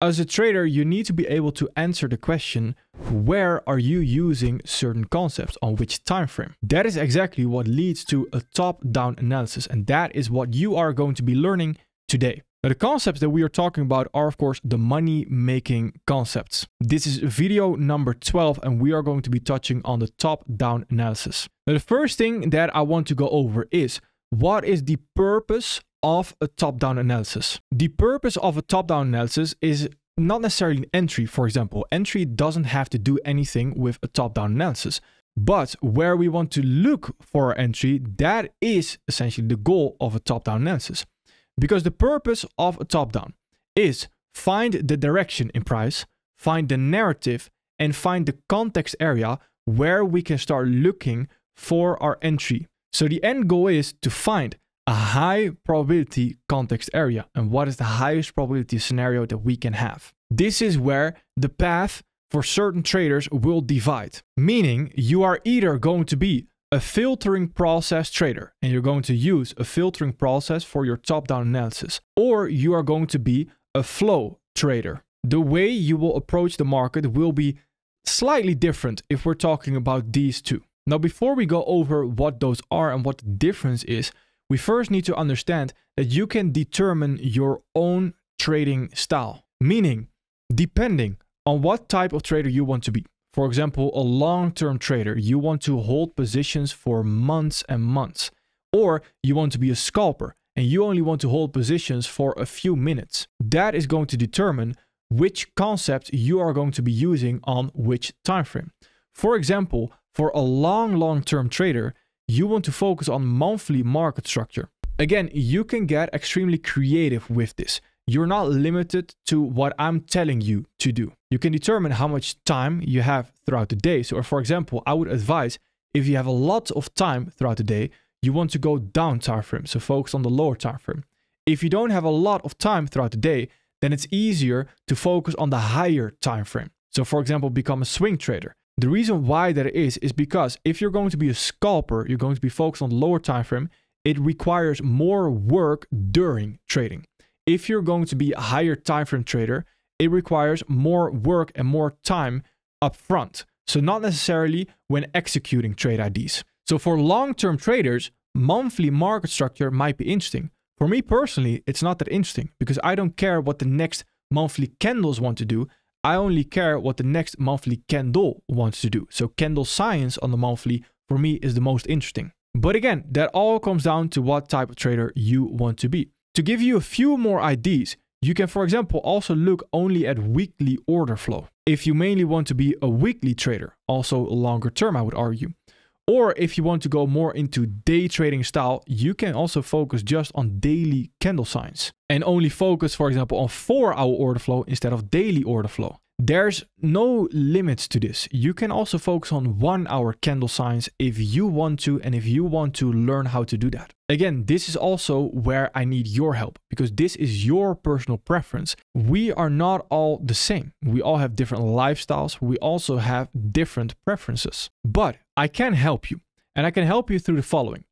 As a trader, you need to be able to answer the question, where are you using certain concepts on which time frame? That is exactly what leads to a top-down analysis, and that is what you are going to be learning today. Now, the concepts that we are talking about are, of course, the money-making concepts. This is video number 12, and we are going to be touching on the top-down analysis. Now, the first thing that I want to go over is, what is the purpose of a top-down analysis? The purpose of a top-down analysis is not necessarily an entry, for example. Entry doesn't have to do anything with a top-down analysis. But where we want to look for our entry, that is essentially the goal of a top-down analysis. Because the purpose of a top-down is find the direction in price, find the narrative, and find the context area where we can start looking for our entry. So the end goal is to find a high probability context area. And what is the highest probability scenario that we can have? This is where the path for certain traders will divide. Meaning you are either going to be a filtering process trader and you're going to use a filtering process for your top-down analysis, or you are going to be a flow trader. The way you will approach the market will be slightly different if we're talking about these two. Now, before we go over what those are and what the difference is, we first need to understand that you can determine your own trading style. Meaning, depending on what type of trader you want to be. For example, a long-term trader, you want to hold positions for months and months. Or you want to be a scalper and you only want to hold positions for a few minutes. That is going to determine which concept you are going to be using on which time frame. For example, for a long-term trader, you want to focus on monthly market structure. Again, you can get extremely creative with this. You're not limited to what I'm telling you to do. You can determine how much time you have throughout the day. So, for example, I would advise if you have a lot of time throughout the day, you want to go down time frame. So focus on the lower time frame. If you don't have a lot of time throughout the day, then it's easier to focus on the higher time frame. So, for example, become a swing trader. The reason why that is because if you're going to be a scalper, you're going to be focused on the lower time frame, it requires more work during trading. If you're going to be a higher time frame trader, it requires more work and more time up front. So not necessarily when executing trade IDs. So for long-term traders, monthly market structure might be interesting. For me personally, it's not that interesting because I don't care what the next monthly candles want to do. I only care what the next monthly candle wants to do. So candle science on the monthly for me is the most interesting. But again, that all comes down to what type of trader you want to be. To give you a few more ideas, you can, for example, also look only at weekly order flow. If you mainly want to be a weekly trader, also longer term, I would argue. Or if you want to go more into day trading style, you can also focus just on daily candle signs and only focus, for example, on 4-hour order flow instead of daily order flow. There's no limits to this. You can also focus on 1-hour candle signs if you want to, and if you want to learn how to do that. Again, this is also where I need your help because this is your personal preference. We are not all the same. We all have different lifestyles. We also have different preferences. But I can help you, and I can help you through the following.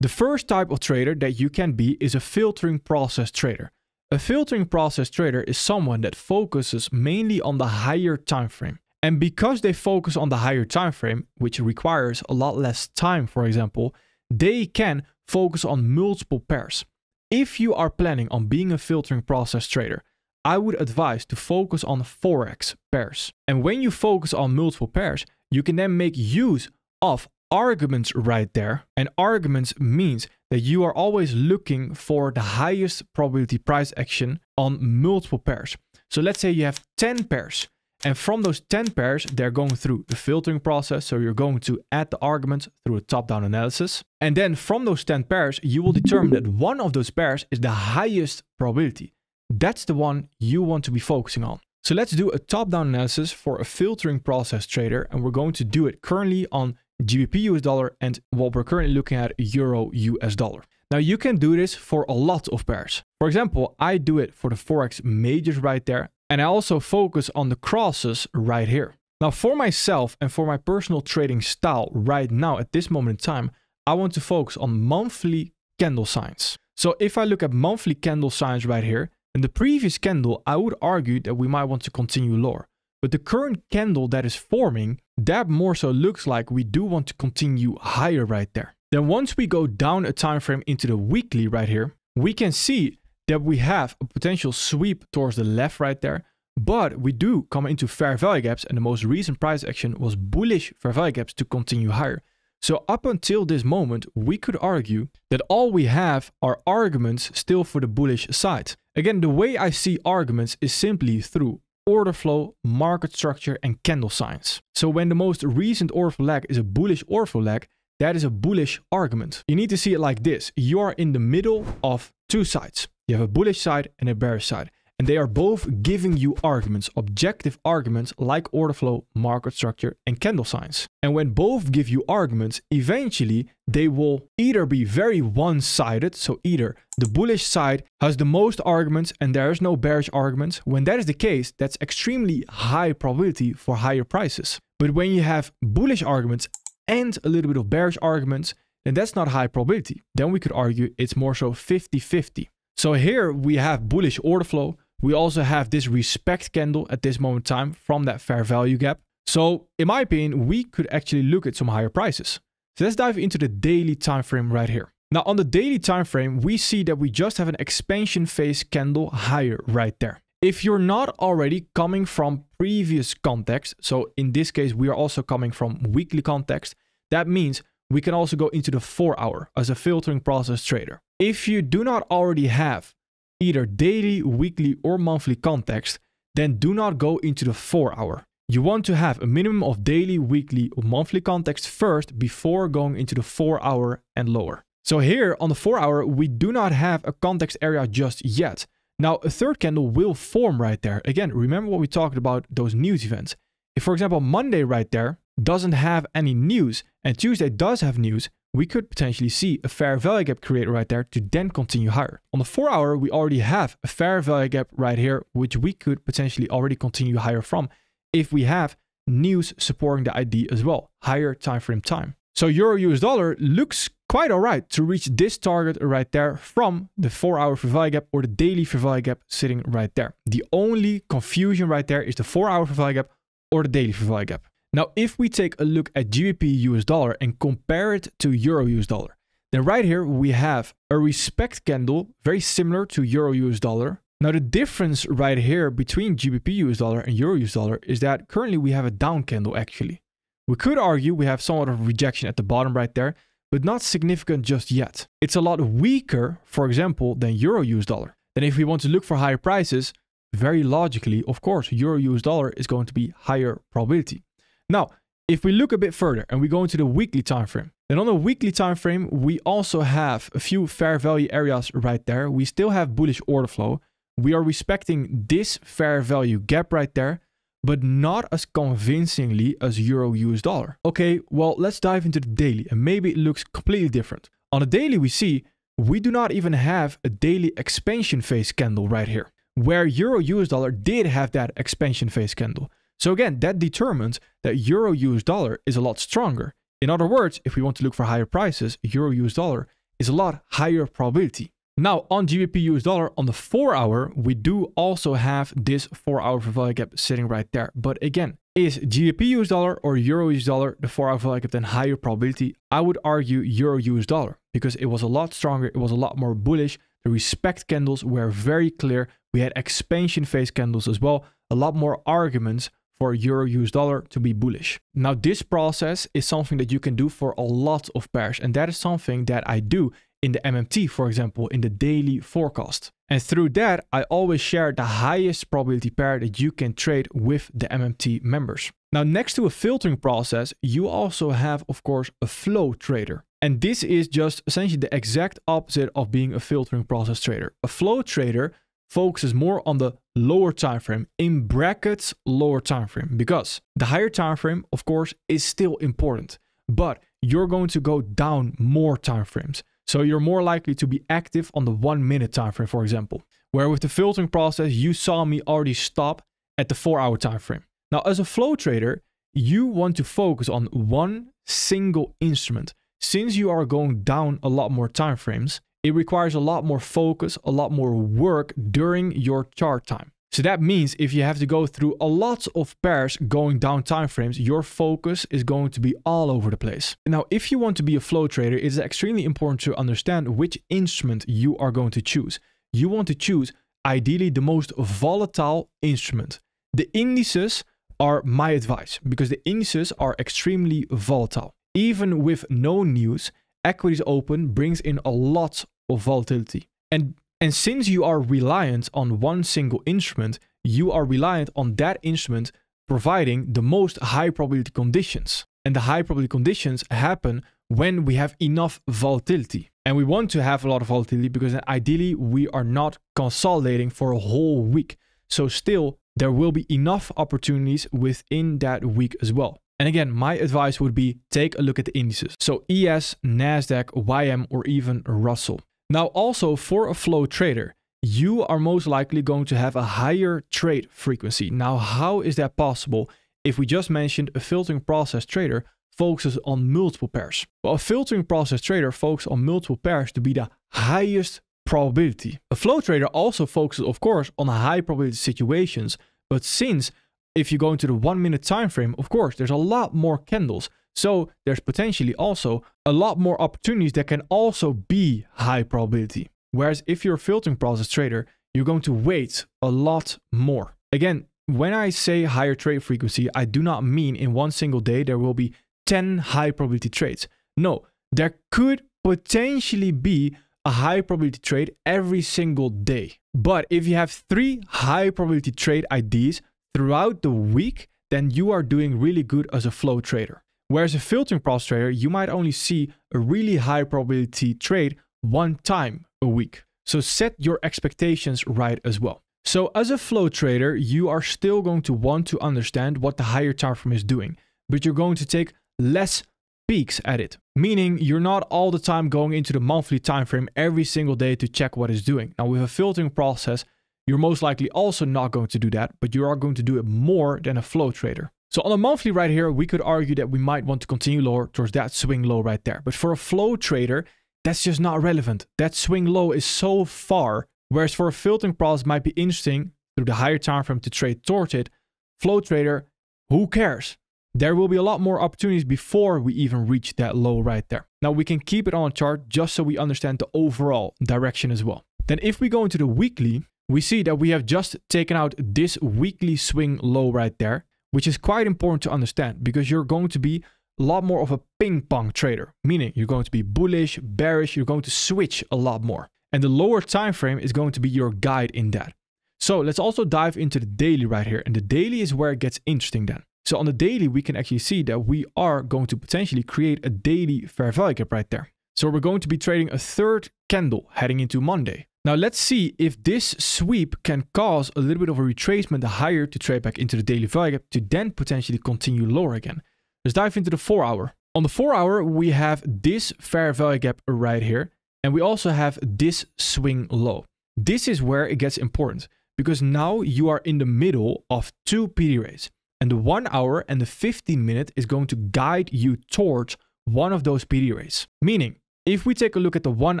The first type of trader that you can be is a filtering process trader. A filtering process trader is someone that focuses mainly on the higher time frame. And because they focus on the higher time frame, which requires a lot less time, for example, they can focus on multiple pairs. If you are planning on being a filtering process trader, I would advise to focus on Forex pairs. And when you focus on multiple pairs, you can then make use of arguments right there. And arguments means that you are always looking for the highest probability price action on multiple pairs. So let's say you have 10 pairs. And from those 10 pairs, they're going through the filtering process. So you're going to add the arguments through a top-down analysis. And then from those 10 pairs, you will determine that one of those pairs is the highest probability. That's the one you want to be focusing on. So let's do a top-down analysis for a filtering process trader. And we're going to do it currently on GBP US dollar and what we're currently looking at, Euro US dollar. Now you can do this for a lot of pairs. For example, I do it for the Forex majors right there. And I also focus on the crosses right here. Now for myself and for my personal trading style right now at this moment in time, I want to focus on monthly candle signs. So if I look at monthly candle signs right here, In the previous candle, I would argue that we might want to continue lower. But the current candle that is forming, that more so looks like we do want to continue higher right there. Then once we go down a time frame into the weekly right here, we can see that we have a potential sweep towards the left right there. But we do come into fair value gaps, and the most recent price action was bullish fair value gaps to continue higher. So up until this moment, we could argue that all we have are arguments still for the bullish side. Again, the way I see arguments is simply through order flow, market structure, and candle signs. So when the most recent order flow leg is a bullish order flow leg, that is a bullish argument. You need to see it like this. You are in the middle of two sides. You have a bullish side and a bearish side. And they are both giving you arguments, objective arguments like order flow, market structure, and candle signs. And when both give you arguments, eventually they will either be very one-sided, so either the bullish side has the most arguments and there is no bearish arguments. When that is the case, that's extremely high probability for higher prices. But when you have bullish arguments and a little bit of bearish arguments, then that's not high probability. Then we could argue it's more so 50-50. So here we have bullish order flow. We also have this respect candle at this moment in time from that fair value gap. So in my opinion, we could actually look at some higher prices. So let's dive into the daily time frame right here. Now on the daily time frame, we see that we just have an expansion phase candle higher right there. If you're not already coming from previous context, so in this case, we are also coming from weekly context, that means we can also go into the 4 hour as a filtering process trader. If you do not already have either daily, weekly, or monthly context, then do not go into the 4 hour. You want to have a minimum of daily, weekly, or monthly context first before going into the 4 hour and lower. So here on the 4 hour, we do not have a context area just yet. Now, a third candle will form right there. Again, remember what we talked about, those news events. If, for example, Monday right there doesn't have any news and Tuesday does have news, we could potentially see a fair value gap created right there to then continue higher. On the 4 hour, we already have a fair value gap right here, which we could potentially already continue higher from if we have news supporting the ID as well, higher time frame time. So Euro US dollar looks quite all right to reach this target right there from the 4 hour fair value gap or the daily fair value gap sitting right there. The only confusion right there is the 4 hour fair value gap or the daily fair value gap. Now, if we take a look at GBP US dollar and compare it to Euro US dollar, then right here we have a respect candle very similar to Euro US dollar. Now, the difference right here between GBP US dollar and Euro US dollar is that currently we have a down candle actually. We could argue we have somewhat of rejection at the bottom right there, but not significant just yet. It's a lot weaker, for example, than Euro US dollar. Then if we want to look for higher prices, very logically, of course, Euro US dollar is going to be higher probability. Now, if we look a bit further and we go into the weekly time frame, then on the weekly time frame, we also have a few fair value areas right there. We still have bullish order flow. We are respecting this fair value gap right there, but not as convincingly as Euro US dollar. Okay, well, let's dive into the daily and maybe it looks completely different. On the daily, we see we do not even have a daily expansion phase candle right here, where Euro US dollar did have that expansion phase candle. So again, that determines that Euro US dollar is a lot stronger. In other words, if we want to look for higher prices, Euro US dollar is a lot higher probability. Now on GBP US dollar on the 4 hour, we do also have this 4 hour fair value gap sitting right there. But again, is GBP US dollar or Euro US dollar the 4 hour fair value gap then higher probability? I would argue Euro US dollar because it was a lot stronger. It was a lot more bullish. The respect candles were very clear. We had expansion phase candles as well. A lot more arguments for Euro US dollar to be bullish. Now this process is something that you can do for a lot of pairs, and that is something that I do in the MMT, for example, in the daily forecast. And through that, I always share the highest probability pair that you can trade with the MMT members. Now, next to a filtering process, you also have, of course, a flow trader. And this is just essentially the exact opposite of being a filtering process trader. A flow trader focuses more on the lower time frame, in brackets lower time frame, because the higher time frame, of course, is still important, but you're going to go down more time frames. So you're more likely to be active on the 1 minute time frame, for example, where with the filtering process, you saw me already stop at the 4 hour time frame. Now, as a flow trader, you want to focus on one single instrument. Since you are going down a lot more time frames, it requires a lot more focus, a lot more work during your chart time. So that means if you have to go through a lot of pairs going down time frames, your focus is going to be all over the place. Now, if you want to be a flow trader, it is extremely important to understand which instrument you are going to choose. You want to choose ideally the most volatile instrument. The indices are my advice because the indices are extremely volatile. Even with no news, equities open brings in a lot of volatility. And since you are reliant on one single instrument, you are reliant on that instrument providing the most high probability conditions. And the high probability conditions happen when we have enough volatility. And we want to have a lot of volatility because ideally we are not consolidating for a whole week. So still, there will be enough opportunities within that week as well. And again, my advice would be take a look at the indices. So ES, NASDAQ, YM, or even Russell. Now also for a flow trader, you are most likely going to have a higher trade frequency. Now, how is that possible if we just mentioned a filtering process trader focuses on multiple pairs? Well, a filtering process trader focuses on multiple pairs to be the highest probability. A flow trader also focuses, of course, on high probability situations, but since if you go into the 1 minute time frame, of course, there's a lot more candles. So there's potentially also a lot more opportunities that can also be high probability. Whereas if you're a filtering process trader, you're going to wait a lot more. Again, when I say higher trade frequency, I do not mean in one single day there will be 10 high probability trades. No, there could potentially be a high probability trade every single day. But if you have 3 high probability trade IDs throughout the week, then you are doing really good as a flow trader. Whereas a filtering process trader, you might only see a really high probability trade one time a week. So set your expectations right as well. So as a flow trader, you are still going to want to understand what the higher time frame is doing, but you're going to take less peeks at it. Meaning you're not all the time going into the monthly time frame every single day to check what it's doing. Now with a filtering process, you're most likely also not going to do that, but you are going to do it more than a flow trader. So on a monthly right here, we could argue that we might want to continue lower towards that swing low right there. But for a flow trader, that's just not relevant. That swing low is so far. Whereas for a filtering process, it might be interesting through the higher time frame to trade towards it. Flow trader, who cares? There will be a lot more opportunities before we even reach that low right there. Now we can keep it on a chart just so we understand the overall direction as well. Then if we go into the weekly, we see that we have just taken out this weekly swing low right there, which is quite important to understand because you're going to be a lot more of a ping pong trader, meaning you're going to be bullish, bearish, you're going to switch a lot more. And the lower time frame is going to be your guide in that. So let's also dive into the daily right here. And the daily is where it gets interesting then. So on the daily, we can actually see that we are going to potentially create a daily fair value gap right there. So we're going to be trading a third candle heading into Monday. Now let's see if this sweep can cause a little bit of a retracement higher to trade back into the daily value gap to then potentially continue lower again. Let's dive into the 4 hour. On the 4 hour, we have this fair value gap right here. And we also have this swing low. This is where it gets important because now you are in the middle of 2 PD rates. And the 1 hour and the 15 minute is going to guide you towards one of those PD rates. Meaning, if we take a look at the 1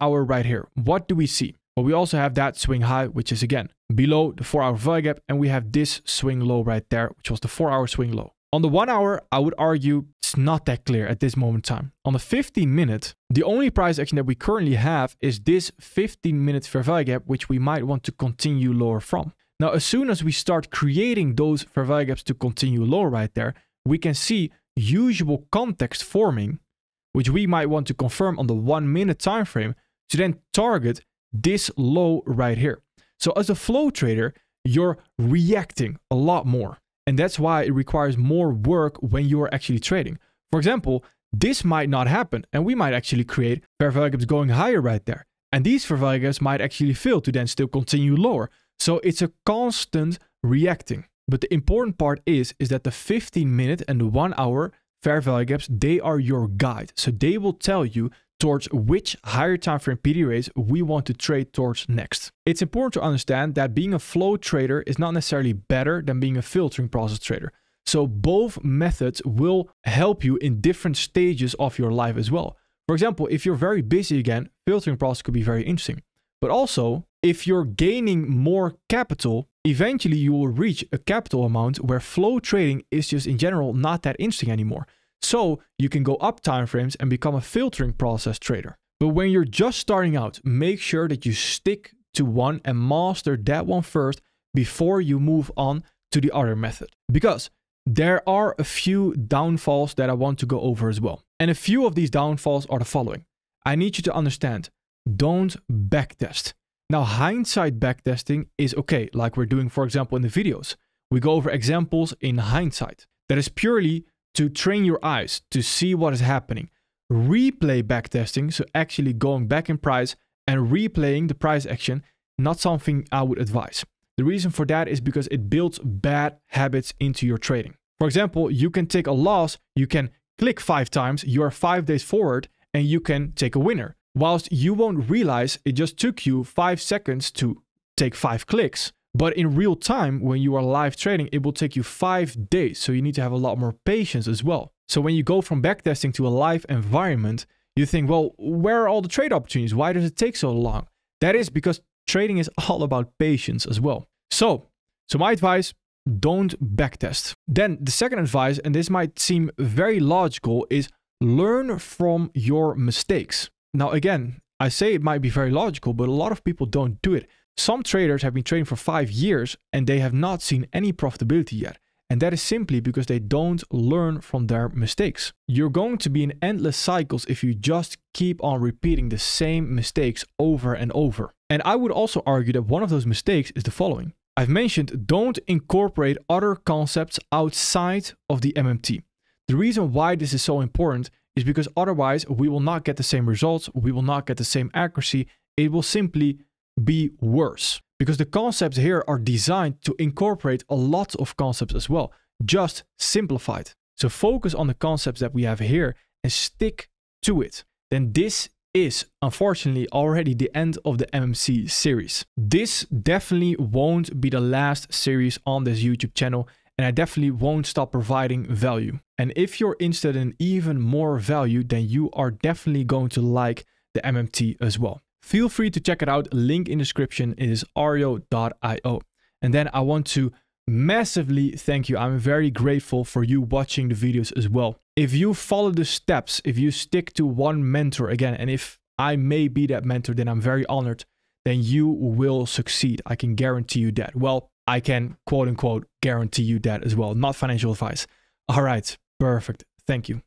hour right here, what do we see? Well, we also have that swing high, which is again below the 4 hour value gap. And we have this swing low right there, which was the 4 hour swing low. On the 1 hour, I would argue it's not that clear at this moment in time. On the 15 minute, the only price action that we currently have is this 15 minute fair value gap, which we might want to continue lower from. Now, as soon as we start creating those fair value gaps to continue lower right there, we can see usual context forming, which we might want to confirm on the 1 minute time frame to then target this low right here. So as a flow trader, you're reacting a lot more. And that's why it requires more work when you are actually trading. For example, this might not happen and we might actually create fair value gaps going higher right there. And these fair value gaps might actually fail to then still continue lower. So it's a constant reacting. But the important part is that the 15 minute and the 1 hour fair value gaps, they are your guide. So they will tell you towards which higher time frame PD rates we want to trade towards next. It's important to understand that being a flow trader is not necessarily better than being a filtering process trader. So both methods will help you in different stages of your life as well. For example, if you're very busy again, filtering process could be very interesting. But also, if you're gaining more capital, eventually you will reach a capital amount where flow trading is just in general not that interesting anymore. So you can go up timeframes and become a filtering process trader. But when you're just starting out, make sure that you stick to one and master that one first before you move on to the other method. Because there are a few downfalls that I want to go over as well. And a few of these downfalls are the following. I need you to understand, don't backtest. Now, hindsight backtesting is okay, like we're doing, for example, in the videos. We go over examples in hindsight. That is purely to train your eyes to see what is happening. Replay backtesting, so actually going back in price and replaying the price action, not something I would advise. The reason for that is because it builds bad habits into your trading. For example, you can take a loss, you can click 5 times, you are 5 days forward, and you can take a winner. Whilst you won't realize it just took you 5 seconds to take 5 clicks. But in real time, when you are live trading, it will take you 5 days. So you need to have a lot more patience as well. So when you go from backtesting to a live environment, you think, well, where are all the trade opportunities? Why does it take so long? That is because trading is all about patience as well. So my advice, don't backtest. Then the second advice, and this might seem very logical, is learn from your mistakes. Now, again, I say it might be very logical, but a lot of people don't do it. Some traders have been trading for 5 years and they have not seen any profitability yet. And that is simply because they don't learn from their mistakes. You're going to be in endless cycles if you just keep on repeating the same mistakes over and over. And I would also argue that one of those mistakes is the following. I've mentioned don't incorporate other concepts outside of the MMT. The reason why this is so important is because otherwise we will not get the same results, we will not get the same accuracy, it will simply be worse. Because the concepts here are designed to incorporate a lot of concepts as well, just simplified. So focus on the concepts that we have here and stick to it. Then this is unfortunately already the end of the MMC series. This definitely won't be the last series on this YouTube channel, and I definitely won't stop providing value. And if you're interested in even more value, then you are definitely going to like the MMT as well. Feel free to check it out. Link in the description is ario.io. And then I want to massively thank you. I'm very grateful for you watching the videos as well. If you follow the steps, if you stick to one mentor again, and if I may be that mentor, then I'm very honored, then you will succeed. I can guarantee you that. Well, I can quote unquote guarantee you that as well. Not financial advice. All right, perfect. Thank you.